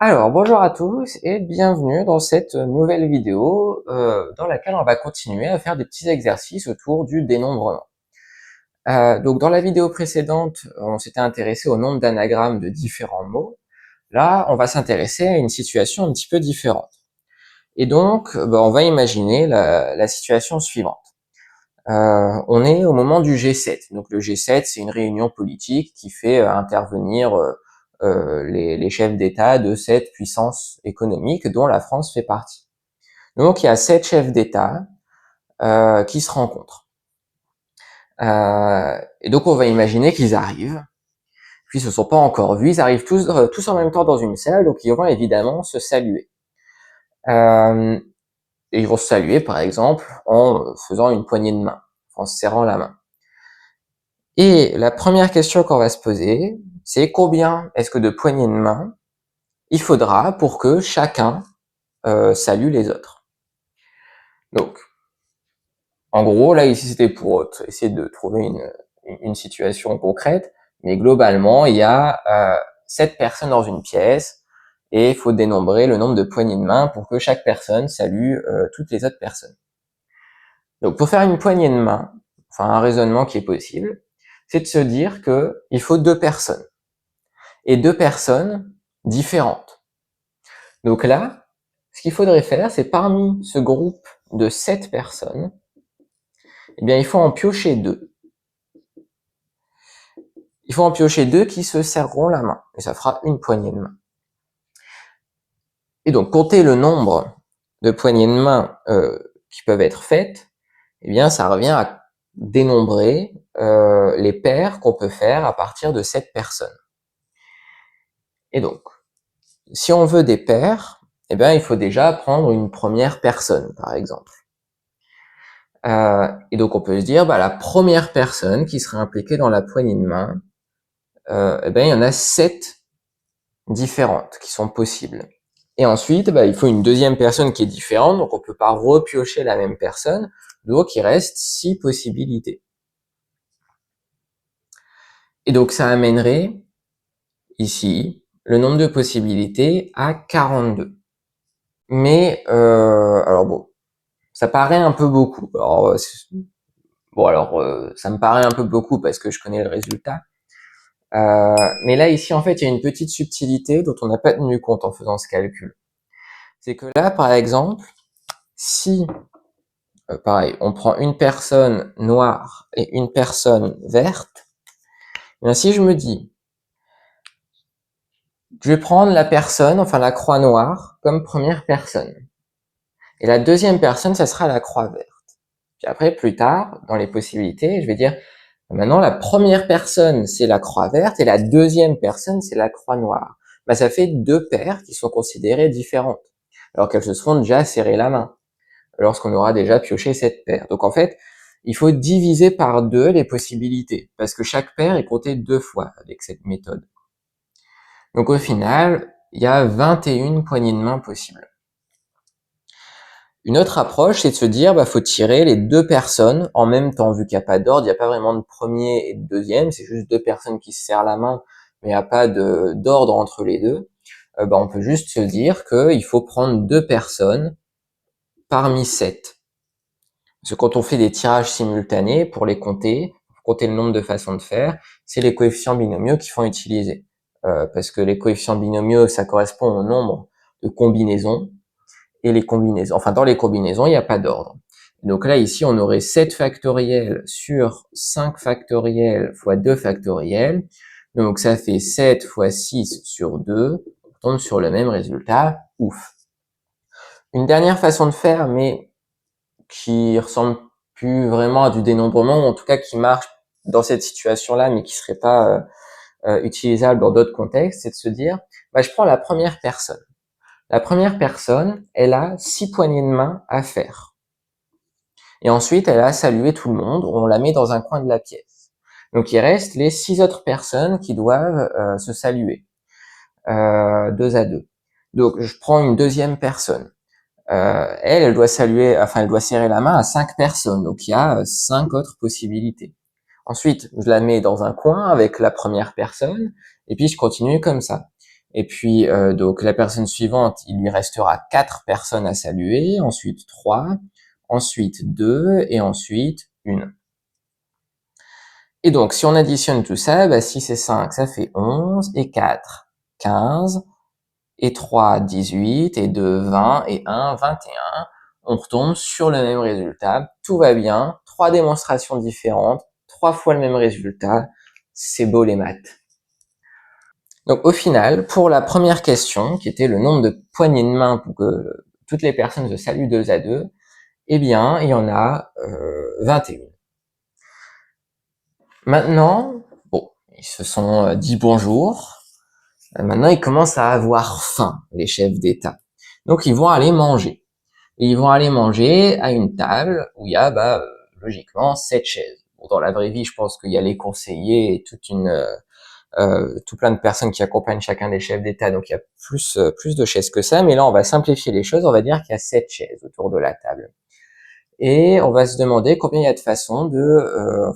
Alors, bonjour à tous et bienvenue dans cette nouvelle vidéo dans laquelle on va continuer à faire des petits exercices autour du dénombrement. Donc, dans la vidéo précédente, on s'était intéressé au nombre d'anagrammes de différents mots. Là, on va s'intéresser à une situation un petit peu différente. Et donc, on va imaginer la situation suivante. On est au moment du G7. Donc le G7, c'est une réunion politique qui fait intervenir les chefs d'État de 7 puissances économiques dont la France fait partie. Donc il y a 7 chefs d'État qui se rencontrent. Et donc on va imaginer qu'ils arrivent, puis ils se sont pas encore vus, ils arrivent tous en même temps dans une salle, donc ils vont évidemment se saluer. Euh, et ils vont se saluer par exemple en faisant une poignée de main, en se serrant la main. Et la première question qu'on va se poser, c'est combien est-ce que de poignées de main il faudra pour que chacun salue les autres. Donc, en gros, là ici c'était pour essayer de trouver une situation concrète, mais globalement il y a 7 personnes dans une pièce et il faut dénombrer le nombre de poignées de main pour que chaque personne salue toutes les autres personnes. Donc pour faire une poignée de main, enfin un raisonnement qui est possible, c'est de se dire que il faut 2 personnes. Et 2 personnes différentes. Donc là, ce qu'il faudrait faire, c'est parmi ce groupe de 7 personnes, eh bien, il faut en piocher 2. Il faut en piocher 2 qui se serreront la main, et ça fera une poignée de main. Et donc, compter le nombre de poignées de main qui peuvent être faites, eh bien, ça revient à dénombrer les paires qu'on peut faire à partir de 7 personnes. Et donc, si on veut des paires, eh bien, il faut déjà prendre une première personne, par exemple. Et donc on peut se dire, la première personne qui serait impliquée dans la poignée de main, eh ben il y en a 7 différentes qui sont possibles. Et ensuite, il faut une deuxième personne qui est différente, donc on peut pas repiocher la même personne, donc il reste 6 possibilités. Et donc ça amènerait ici le nombre de possibilités à 42. Mais alors bon, ça paraît un peu beaucoup. Alors, ça me paraît un peu beaucoup parce que je connais le résultat. Mais là, ici, en fait, il y a une petite subtilité dont on n'a pas tenu compte en faisant ce calcul. C'est que là, par exemple, si, pareil, on prend une personne noire et une personne verte, eh bien, si je me dis, je vais prendre la personne, enfin la croix noire, comme première personne. Et la deuxième personne, ça sera la croix verte. Puis après, plus tard, dans les possibilités, je vais dire, maintenant, la première personne, c'est la croix verte et la deuxième personne, c'est la croix noire. Ça fait 2 paires qui sont considérées différentes, alors qu'elles se seront déjà serrées la main, lorsqu'on aura déjà pioché cette paire. Donc en fait, il faut diviser par 2 les possibilités, parce que chaque paire est comptée 2 fois avec cette méthode. Donc au final, il y a 21 poignées de main possibles. Une autre approche, c'est de se dire, faut tirer les 2 personnes en même temps, vu qu'il n'y a pas d'ordre, il n'y a pas vraiment de premier et de deuxième, c'est juste 2 personnes qui se serrent la main, mais il n'y a pas d'ordre entre les deux. On peut juste se dire qu'il faut prendre 2 personnes parmi 7. Parce que quand on fait des tirages simultanés, pour compter le nombre de façons de faire, c'est les coefficients binomiaux qu'il faut utiliser. Parce que les coefficients binomiaux, ça correspond au nombre de combinaisons, et les combinaisons. Enfin, dans les combinaisons, il n'y a pas d'ordre. Donc là, ici, on aurait 7 factoriels sur 5 factoriels fois 2 factoriels. Donc ça fait 7 fois 6 sur 2. On tombe sur le même résultat. Ouf. Une dernière façon de faire, mais qui ressemble plus vraiment à du dénombrement, ou en tout cas qui marche dans cette situation-là, mais qui serait pas utilisable dans d'autres contextes, c'est de se dire, je prends la première personne. La première personne, elle a 6 poignées de main à faire. Et ensuite, elle a salué tout le monde, on la met dans un coin de la pièce. Donc il reste les 6 autres personnes qui doivent se saluer, 2 à 2. Donc je prends une deuxième personne. Elle doit elle doit serrer la main à 5 personnes. Donc il y a 5 autres possibilités. Ensuite, je la mets dans un coin avec la première personne, et puis je continue comme ça. Et puis, donc la personne suivante, il lui restera 4 personnes à saluer, ensuite 3, ensuite 2, et ensuite 1. Et donc, si on additionne tout ça, bah, 6 et 5, ça fait 11, et 4, 15, et 3, 18, et 2, 20, et 1, 21. On retombe sur le même résultat, tout va bien, 3 démonstrations différentes, 3 fois le même résultat, c'est beau les maths. Donc au final, pour la première question, qui était le nombre de poignées de main pour que toutes les personnes se saluent 2 à 2, eh bien, il y en a 21. Maintenant, bon, ils se sont dit bonjour. Maintenant, ils commencent à avoir faim, les chefs d'État. Donc, ils vont aller manger. Et ils vont aller manger à une table où il y a, logiquement, 7 chaises. Bon, dans la vraie vie, je pense qu'il y a les conseillers et tout plein de personnes qui accompagnent chacun des chefs d'État, donc il y a plus de chaises que ça, mais là on va simplifier les choses, on va dire qu'il y a 7 chaises autour de la table. Et on va se demander combien il y a de façons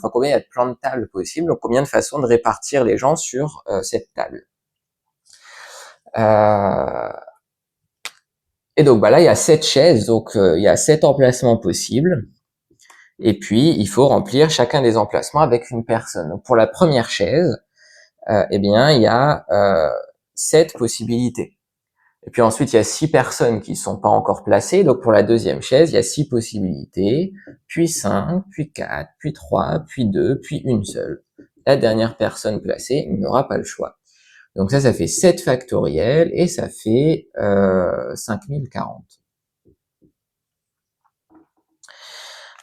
combien il y a de plans de table possibles, donc combien de façons de répartir les gens sur cette table. Et donc là il y a 7 chaises, donc il y a 7 emplacements possibles, et puis il faut remplir chacun des emplacements avec une personne. Donc pour la première chaise, eh bien il y a 7 possibilités. Et puis ensuite, il y a 6 personnes qui sont pas encore placées. Donc pour la deuxième chaise, il y a 6 possibilités, puis 5, puis 4, puis 3, puis 2, puis une seule. La dernière personne placée n'aura pas le choix. Donc ça fait 7 factoriel et ça fait 5040.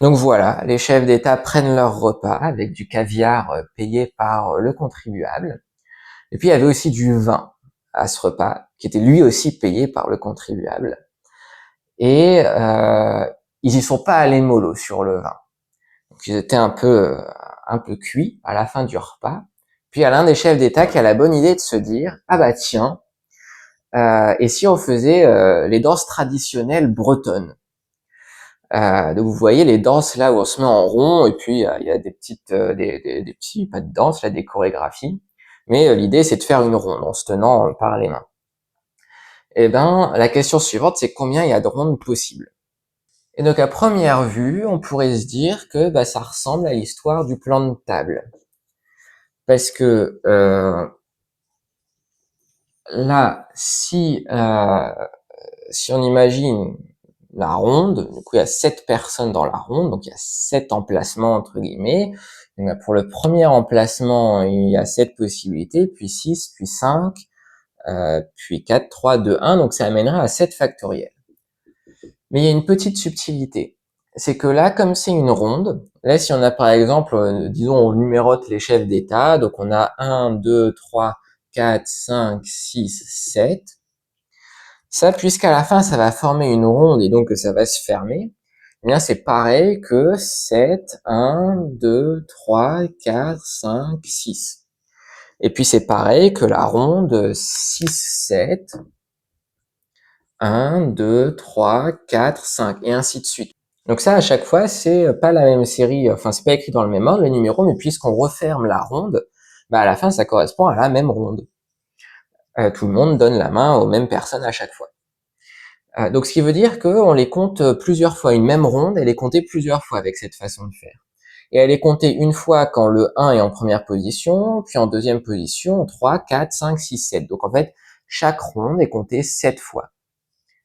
Donc voilà, les chefs d'État prennent leur repas avec du caviar payé par le contribuable. Et puis il y avait aussi du vin à ce repas, qui était lui aussi payé par le contribuable. Et ils y sont pas allés mollo sur le vin. Donc ils étaient un peu cuits à la fin du repas. Puis il y a l'un des chefs d'État qui a la bonne idée de se dire ah bah tiens, et si on faisait les danses traditionnelles bretonnes. Donc vous voyez les danses là où on se met en rond et puis il y a des petites des petits pas de danse là, des chorégraphies. Mais l'idée c'est de faire une ronde en se tenant par les mains. Et ben la question suivante c'est combien il y a de rondes possibles. Et donc à première vue, on pourrait se dire que ça ressemble à l'histoire du plan de table. Parce que là, si on imagine la ronde, du coup il y a 7 personnes dans la ronde, donc il y a 7 emplacements entre guillemets. Donc, pour le premier emplacement, il y a 7 possibilités, puis 6, puis 5, puis 4, 3, 2, 1, donc ça amènerait à 7 factoriel. Mais il y a une petite subtilité. C'est que là, comme c'est une ronde, là, si on a par exemple, disons, on numérote les chefs d'État, donc on a 1, 2, 3, 4, 5, 6, 7. Ça, puisqu'à la fin, ça va former une ronde et donc que ça va se fermer, eh bien, c'est pareil que 7, 1, 2, 3, 4, 5, 6. Et puis, c'est pareil que la ronde 6, 7, 1, 2, 3, 4, 5, et ainsi de suite. Donc ça, à chaque fois, c'est pas la même série, enfin, c'est pas écrit dans le même ordre, les numéros, mais puisqu'on referme la ronde, à la fin, ça correspond à la même ronde. Tout le monde donne la main aux mêmes personnes à chaque fois. Donc ce qui veut dire qu'on les compte plusieurs fois. Une même ronde, elle est comptée plusieurs fois avec cette façon de faire. Et elle est comptée une fois quand le 1 est en première position, puis en deuxième position, 3, 4, 5, 6, 7. Donc en fait, chaque ronde est comptée 7 fois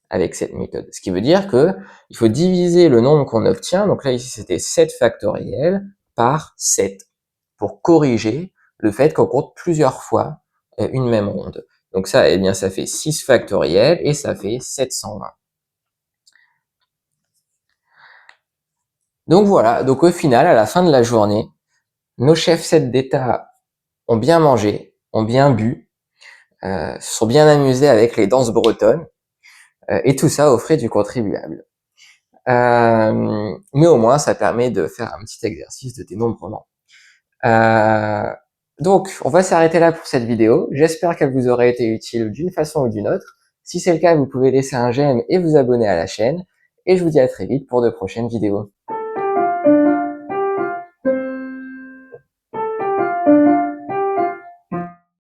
avec cette méthode. Ce qui veut dire que il faut diviser le nombre qu'on obtient, donc là ici c'était 7 factoriel, par 7, pour corriger le fait qu'on compte plusieurs fois une même ronde. Donc ça, eh bien, ça fait 6 factoriel et ça fait 720. Donc voilà, donc au final, à la fin de la journée, nos chefs d'État ont bien mangé, ont bien bu, se sont bien amusés avec les danses bretonnes, et tout ça aux frais du contribuable. Mais au moins, ça permet de faire un petit exercice de dénombrement. Donc, on va s'arrêter là pour cette vidéo. J'espère qu'elle vous aura été utile d'une façon ou d'une autre. Si c'est le cas, vous pouvez laisser un j'aime et vous abonner à la chaîne. Et je vous dis à très vite pour de prochaines vidéos.